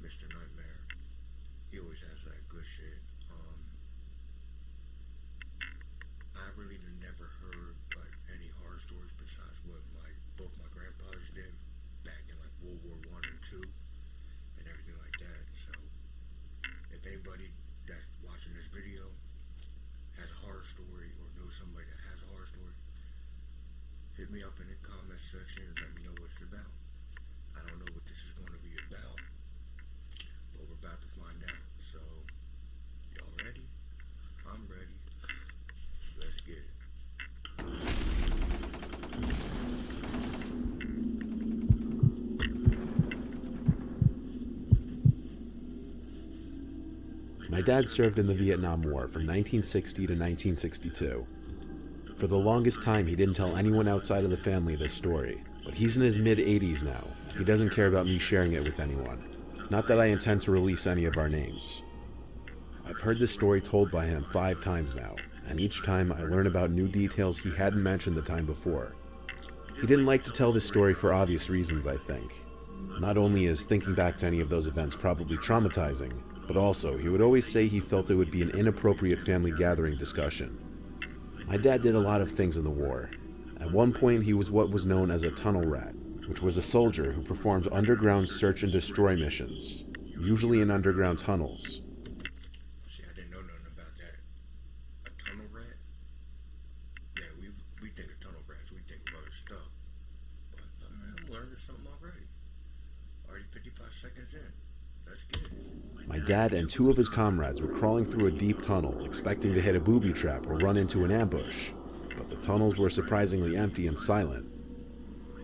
Mr. Nightmare. He always has that good shit. I really never heard like any horror stories besides what both my grandpas did back in like World War One and Two and everything like that. So if anybody that's watching this video has a horror story or knows somebody that has a horror story, hit me up in the comment section and let me know what it's about. I don't know what this is going to be about, but we're about to find out. So, y'all ready? I'm ready. Let's get it. My dad served in the Vietnam War from 1960 to 1962. For the longest time, he didn't tell anyone outside of the family this story, but he's in his mid-80s now. He doesn't care about me sharing it with anyone. Not that I intend to release any of our names. I've heard this story told by him 5 times now, and each time I learn about new details he hadn't mentioned the time before. He didn't like to tell this story for obvious reasons, I think. Not only is thinking back to any of those events probably traumatizing, but also he would always say he felt it would be an inappropriate family gathering discussion. My dad did a lot of things in the war. At one point, he was what was known as a tunnel rat, which was a soldier who performed underground search and destroy missions, usually in underground tunnels. See, I didn't know nothing about that. A tunnel rat? Yeah, we think of tunnel rats, we think of other stuff. But I'm learning something already. Already 55 seconds in. Let's get it. My dad and 2 of his comrades were crawling through a deep tunnel, expecting to hit a booby trap or run into an ambush, but the tunnels were surprisingly empty and silent.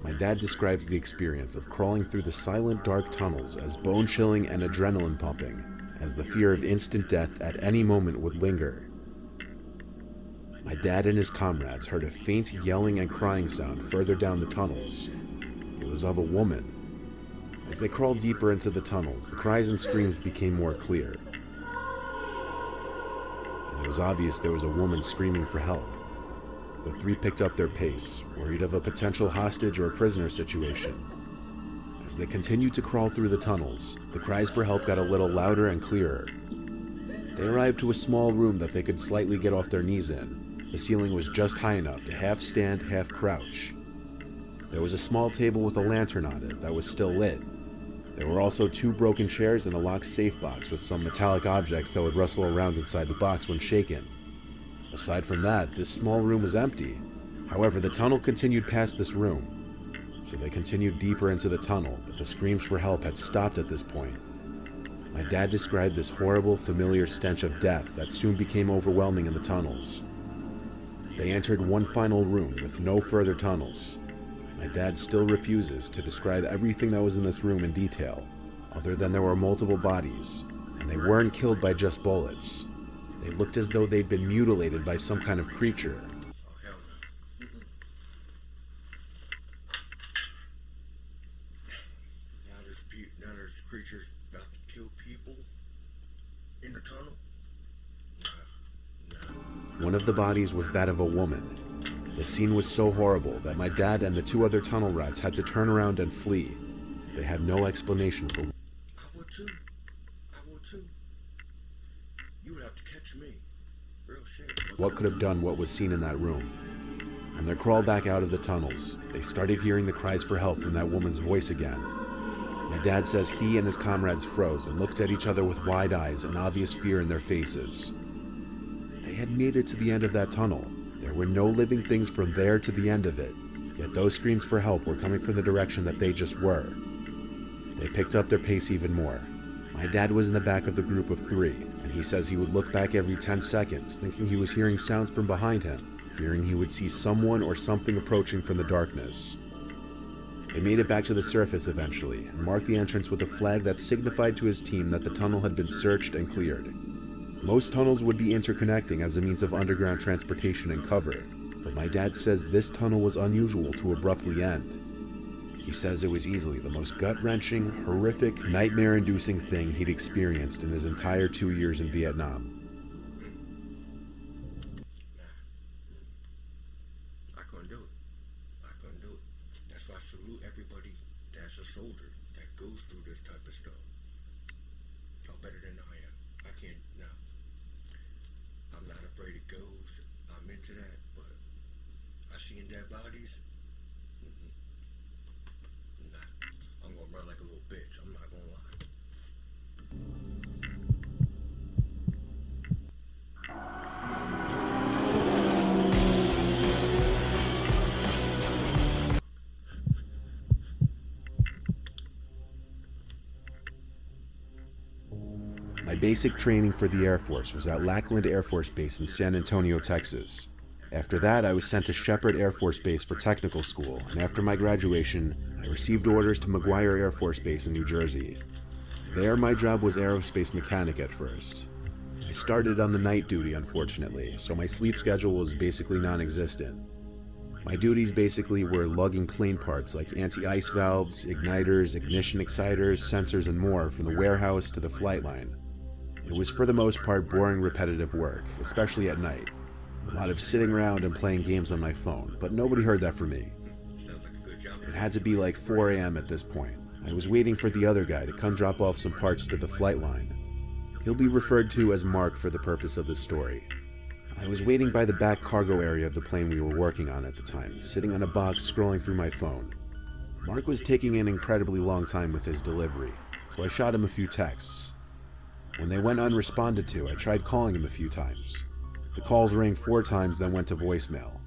My dad describes the experience of crawling through the silent, dark tunnels as bone-chilling and adrenaline-pumping, as the fear of instant death at any moment would linger. My dad and his comrades heard a faint yelling and crying sound further down the tunnels. It was of a woman. As they crawled deeper into the tunnels, the cries and screams became more clear. And it was obvious there was a woman screaming for help. The 3 picked up their pace, worried of a potential hostage or prisoner situation. As they continued to crawl through the tunnels, the cries for help got a little louder and clearer. They arrived to a small room that they could slightly get off their knees in. The ceiling was just high enough to half stand, half crouch. There was a small table with a lantern on it that was still lit. There were also 2 broken chairs and a locked safe box with some metallic objects that would rustle around inside the box when shaken. Aside from that, this small room was empty. However, the tunnel continued past this room. So they continued deeper into the tunnel, but the screams for help had stopped at this point. My dad described this horrible, familiar stench of death that soon became overwhelming in the tunnels. They entered one final room with no further tunnels. My dad still refuses to describe everything that was in this room in detail, other than there were multiple bodies, and they weren't killed by just bullets. They looked as though they'd been mutilated by some kind of creature. Oh, hell no. Now there's creatures about to kill people in the tunnel? Nah. One of the bodies was that of a woman. The scene was so horrible that my dad and the 2 other tunnel rats had to turn around and flee. They had no explanation for. I would too. You would have to catch me. Real shit. What could have done what was seen in that room. When they crawled back out of the tunnels, they started hearing the cries for help from that woman's voice again. My dad says he and his comrades froze and looked at each other with wide eyes and obvious fear in their faces. They had made it to the end of that tunnel. There were no living things from there to the end of it, yet those screams for help were coming from the direction that they just were. They picked up their pace even more. My dad was in the back of the group of 3, and he says he would look back every 10 seconds, thinking he was hearing sounds from behind him, fearing he would see someone or something approaching from the darkness. They made it back to the surface eventually, and marked the entrance with a flag that signified to his team that the tunnel had been searched and cleared. Most tunnels would be interconnecting as a means of underground transportation and cover, but my dad says this tunnel was unusual to abruptly end. He says it was easily the most gut-wrenching, horrific, nightmare-inducing thing he'd experienced in his entire 2 years in Vietnam. I couldn't do it. That's why I salute everybody that's a soldier that goes through this type of stuff. Y'all better than I am. I can't, no. I'm not afraid of ghosts. I'm into that, but I seen dead bodies. Mm-mm. Nah. I'm gonna run like a little bitch. I'm not gonna lie. My basic training for the Air Force was at Lackland Air Force Base in San Antonio, Texas. After that, I was sent to Shepherd Air Force Base for technical school, and after my graduation, I received orders to McGuire Air Force Base in New Jersey. There, my job was aerospace mechanic at first. I started on the night duty, unfortunately, so my sleep schedule was basically non-existent. My duties basically were lugging plane parts like anti-ice valves, igniters, ignition exciters, sensors, and more from the warehouse to the flight line. It was for the most part boring, repetitive work, especially at night. A lot of sitting around and playing games on my phone, but nobody heard that from me. Sounds like a good job. It had to be like 4 a.m. at this point. I was waiting for the other guy to come drop off some parts to the flight line. He'll be referred to as Mark for the purpose of this story. I was waiting by the back cargo area of the plane we were working on at the time, sitting on a box scrolling through my phone. Mark was taking an incredibly long time with his delivery, so I shot him a few texts. When they went unresponded to, I tried calling him a few times. The calls rang 4 times, then went to voicemail.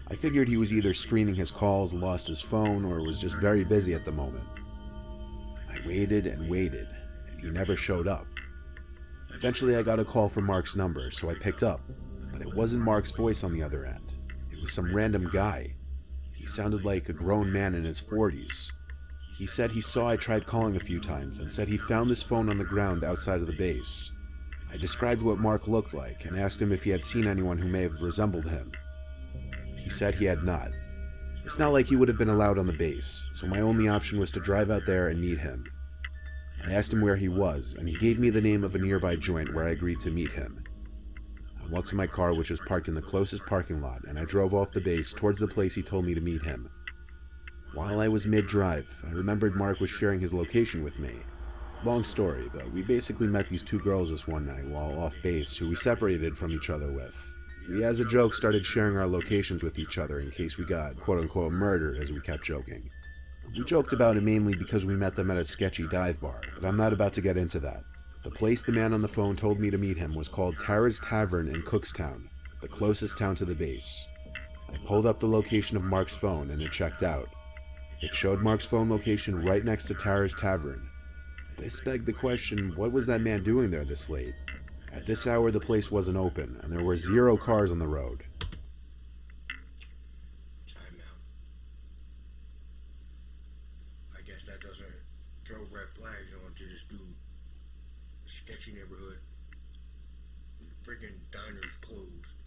I figured he was either screening his calls, lost his phone, or was just very busy at the moment. I waited and waited, and he never showed up. Eventually I got a call from Mark's number, so I picked up, but it wasn't Mark's voice on the other end. It was some random guy. He sounded like a grown man in his 40s. He said he saw I tried calling a few times and said he found his phone on the ground outside of the base. I described what Mark looked like and asked him if he had seen anyone who may have resembled him. He said he had not. It's not like he would have been allowed on the base, so my only option was to drive out there and meet him. I asked him where he was, and he gave me the name of a nearby joint where I agreed to meet him. I walked to my car, which was parked in the closest parking lot, and I drove off the base towards the place he told me to meet him. While I was mid-drive, I remembered Mark was sharing his location with me. Long story, but we basically met these 2 girls this one night while off base who we separated from each other with. We, as a joke, started sharing our locations with each other in case we got quote-unquote murdered, as we kept joking. We joked about it mainly because we met them at a sketchy dive bar, but I'm not about to get into that. The place the man on the phone told me to meet him was called Tara's Tavern in Cookstown, the closest town to the base. I pulled up the location of Mark's phone and it checked out. It showed Mark's phone location right next to Tara's Tavern. This begged the question, what was that man doing there this late? At this hour the place wasn't open, and there were 0 cars on the road. Time out. I guess that doesn't throw red flags onto this dude. Sketchy neighborhood. The freaking diner's closed,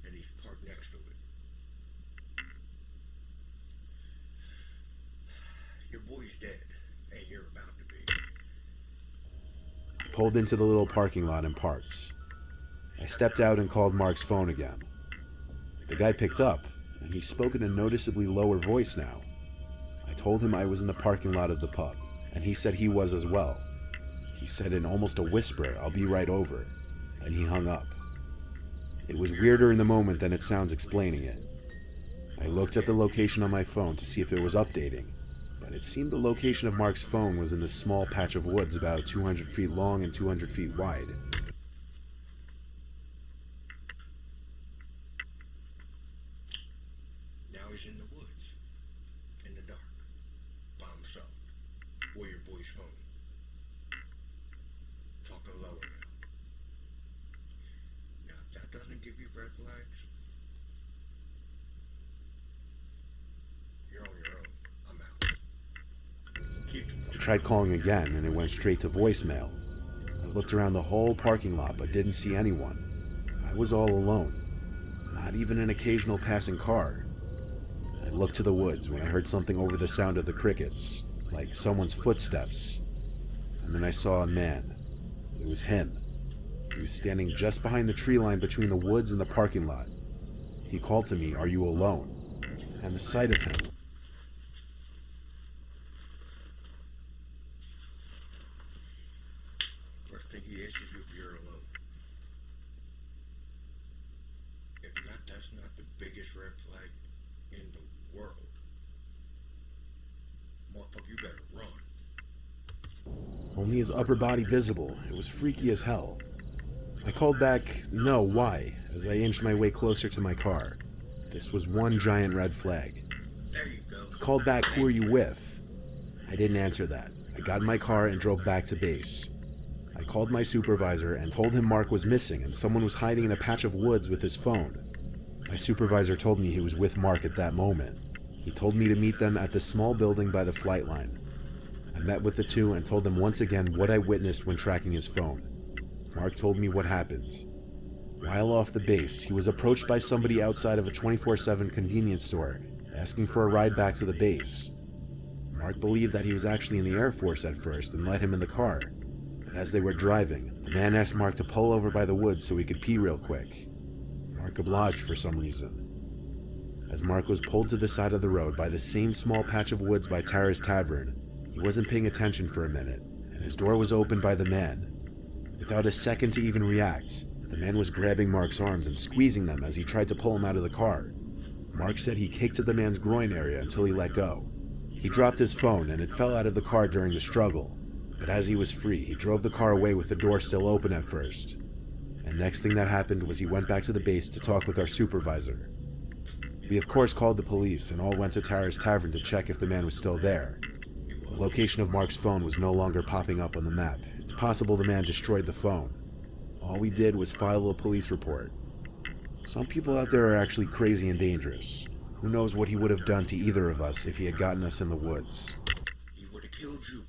and he's parked next to it. Your boy's dead, and you're about to be. I pulled into the little parking lot and parked. I stepped out and called Mark's phone again. The guy picked up, and he spoke in a noticeably lower voice now. I told him I was in the parking lot of the pub, and he said he was as well. He said in almost a whisper, "I'll be right over," and he hung up. It was weirder in the moment than it sounds explaining it. I looked at the location on my phone to see if it was updating, but it seemed the location of Mark's phone was in this small patch of woods about 200 feet long and 200 feet wide. Now he's in the woods, in the dark, by himself, or your boy's phone. Talking lower now. Now, if that doesn't give you red flags, you're on your own. I'm out. Keep the I tried calling again, and it went straight to voicemail. I looked around the whole parking lot, but didn't see anyone. I was all alone. Not even an occasional passing car. I looked to the woods when I heard something over the sound of the crickets, like someone's footsteps. And then I saw a man. It was him. He was standing just behind the tree line between the woods and the parking lot. He called to me, "Are you alone?" And the sight of him. first think he answers you if you're alone. If not, that's not the biggest red flag in the world. Motherfucker, you better run. Only his upper body visible. It was freaky as hell. I called back, "No, why?" as I inched my way closer to my car. This was one giant red flag. There you go. I called back, "Who are you with?" I didn't answer that. I got in my car and drove back to base. I called my supervisor and told him Mark was missing and someone was hiding in a patch of woods with his phone. My supervisor told me he was with Mark at that moment. He told me to meet them at the small building by the flight line. I met with the two and told them once again what I witnessed when tracking his phone. Mark told me what happened. While off the base, he was approached by somebody outside of a 24/7 convenience store, asking for a ride back to the base. Mark believed that he was actually in the Air Force at first and let him in the car. But as they were driving, the man asked Mark to pull over by the woods so he could pee real quick. Mark obliged for some reason. As Mark was pulled to the side of the road by the same small patch of woods by Tara's Tavern, he wasn't paying attention for a minute, and his door was opened by the man. Without a second to even react, the man was grabbing Mark's arms and squeezing them as he tried to pull him out of the car. Mark said he kicked at the man's groin area until he let go. He dropped his phone and it fell out of the car during the struggle, but as he was free, he drove the car away with the door still open at first. And next thing that happened was he went back to the base to talk with our supervisor. We of course called the police and all went to Tara's Tavern to check if the man was still there. The location of Mark's phone was no longer popping up on the map. It's possible the man destroyed the phone. All we did was file a police report. Some people out there are actually crazy and dangerous. Who knows what he would have done to either of us if he had gotten us in the woods. He would have killed you.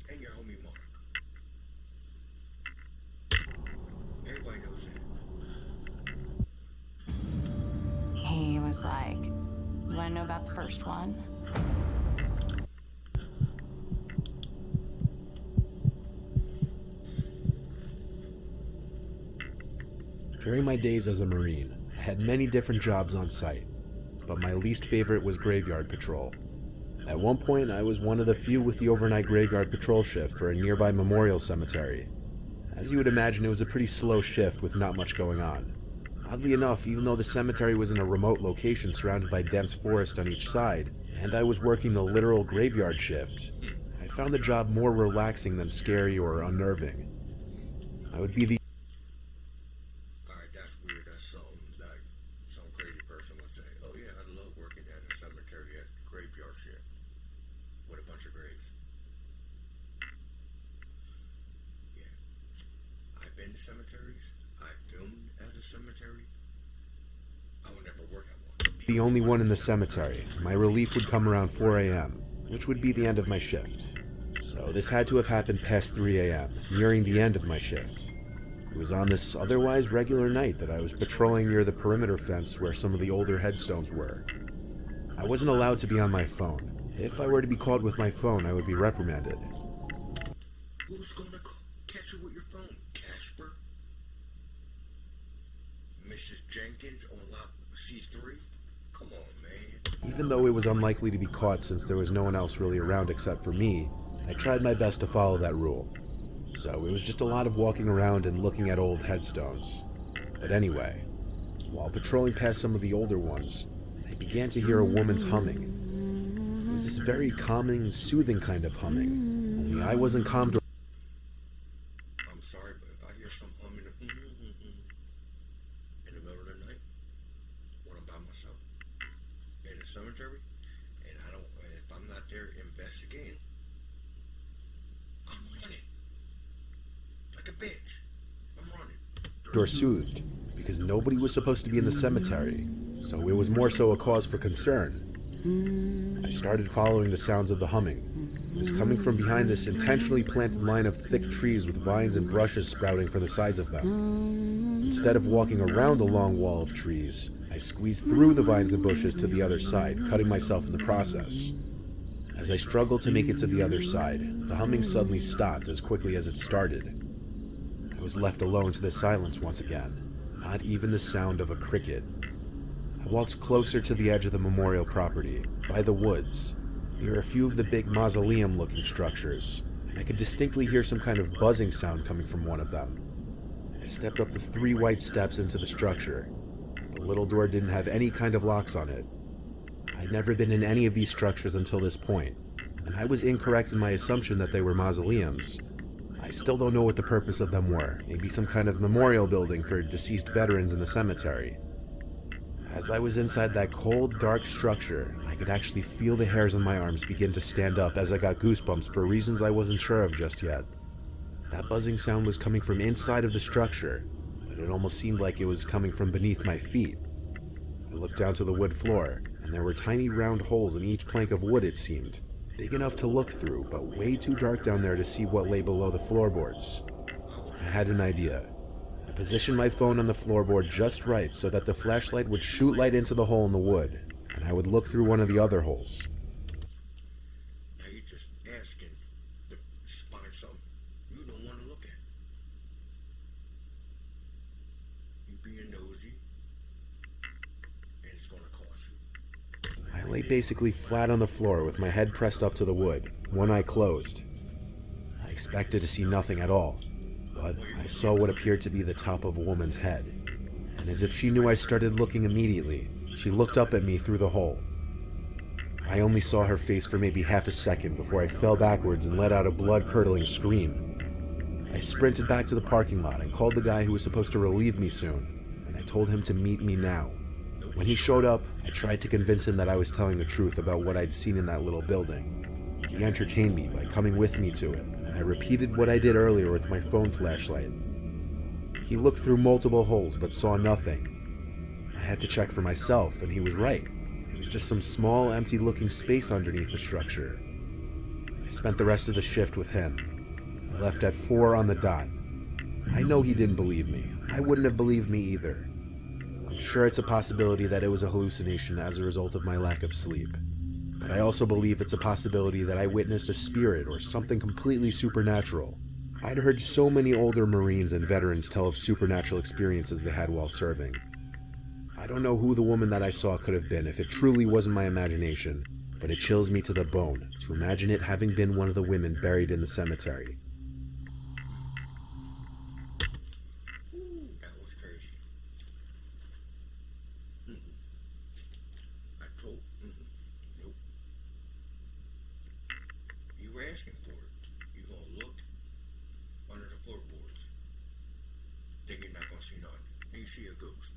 And your homie Mark. Everybody knows that. He was like, "You want to know about the first one?" During my days as a Marine, I had many different jobs on site, but my least favorite was graveyard patrol. At one point, I was one of the few with the overnight graveyard patrol shift for a nearby memorial cemetery. As you would imagine, it was a pretty slow shift with not much going on. Oddly enough, even though the cemetery was in a remote location surrounded by dense forest on each side, and I was working the literal graveyard shift, I found the job more relaxing than scary or unnerving. I would be the Alright, that's weird. That's like some crazy person would say, "Oh yeah, I love working at a cemetery at the graveyard shift with a bunch of graves." Yeah. I've been to cemeteries. I filmed at a cemetery. I would never work at one. only one in the cemetery. My relief would come around 4 a.m., which would be the end of my shift. So this had to have happened past 3 a.m., nearing the end of my shift. It was on this otherwise regular night that I was patrolling near the perimeter fence where some of the older headstones were. I wasn't allowed to be on my phone. If I were to be called with my phone, I would be reprimanded. Who's gonna catch you with your phone, Casper? Mrs. Jenkins on lot C3? Come on, man. Even though it was unlikely to be caught since there was no one else really around except for me, I tried my best to follow that rule. So it was just a lot of walking around and looking at old headstones. But anyway, while patrolling past some of the older ones, I began to hear a woman's humming. It was this very calming, soothing kind of humming, only I wasn't calmed. I'm sorry, but if I hear some humming in the middle of the night, when I'm by myself, in the cemetery, and if I'm not there investigating, I'm running. Like a bitch. I'm running. Or soothed, because nobody was supposed to be in the cemetery, so it was more so a cause for concern. I started following the sounds of the humming. It was coming from behind this intentionally planted line of thick trees with vines and brushes sprouting from the sides of them. Instead of walking around the long wall of trees, I squeezed through the vines and bushes to the other side, cutting myself in the process. As I struggled to make it to the other side, the humming suddenly stopped as quickly as it started. I was left alone to the silence once again, not even the sound of a cricket. I walked closer to the edge of the memorial property, by the woods, near a few of the big mausoleum-looking structures, and I could distinctly hear some kind of buzzing sound coming from one of them. I stepped up the 3 white steps into the structure. The little door didn't have any kind of locks on it. I'd never been in any of these structures until this point, and I was incorrect in my assumption that they were mausoleums. I still don't know what the purpose of them were, maybe some kind of memorial building for deceased veterans in the cemetery. As I was inside that cold, dark structure, I could actually feel the hairs on my arms begin to stand up as I got goosebumps for reasons I wasn't sure of just yet. That buzzing sound was coming from inside of the structure, but it almost seemed like it was coming from beneath my feet. I looked down to the wood floor, and there were tiny round holes in each plank of wood, it seemed. Big enough to look through, but way too dark down there to see what lay below the floorboards. I had an idea. I positioned my phone on the floorboard just right so that the flashlight would shoot light into the hole in the wood, and I would look through one of the other holes. Now you're just asking to find something you don't want to look at. You being nosy, and it's going to cost you. I lay basically flat on the floor with my head pressed up to the wood, one eye closed. I expected to see nothing at all, but I saw what appeared to be the top of a woman's head. And as if she knew I started looking immediately, she looked up at me through the hole. I only saw her face for maybe half a second before I fell backwards and let out a blood-curdling scream. I sprinted back to the parking lot and called the guy who was supposed to relieve me soon, and I told him to meet me now. When he showed up, I tried to convince him that I was telling the truth about what I'd seen in that little building. He entertained me by coming with me to it, and I repeated what I did earlier with my phone flashlight. He looked through multiple holes but saw nothing. I had to check for myself, and he was right. It was just some small, empty-looking space underneath the structure. I spent the rest of the shift with him. I left at 4 on the dot. I know he didn't believe me. I wouldn't have believed me either. I'm sure it's a possibility that it was a hallucination as a result of my lack of sleep. But I also believe it's a possibility that I witnessed a spirit or something completely supernatural. I'd heard so many older Marines and veterans tell of supernatural experiences they had while serving. I don't know who the woman that I saw could have been if it truly wasn't my imagination, but it chills me to the bone to imagine it having been one of the women buried in the cemetery. That was crazy. I told, nope. You were asking for it. You gonna look under the floorboards. Then you're not gonna see nothing. And you see a ghost.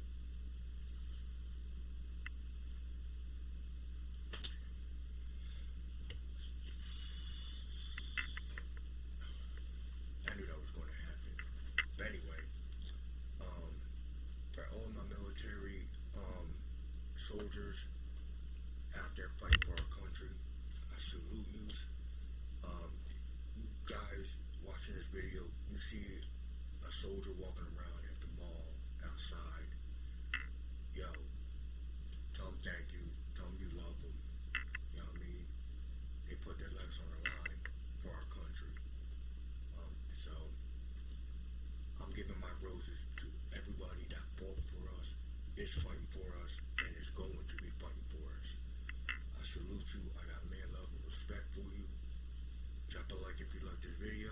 I knew that was going to happen. But anyway, for all my military soldiers out there fighting for our country, I salute you. You guys watching this video, you see a soldier walking around at the mall outside. Yo, tell them thank you. Tell them you love them. You know what I mean? They put their lives on the line for our country. So I'm giving my roses to everybody that fought for us, is fighting for us, and is going to be fighting for us. I salute you. I got man love and respect for you. Drop a like if you like this video.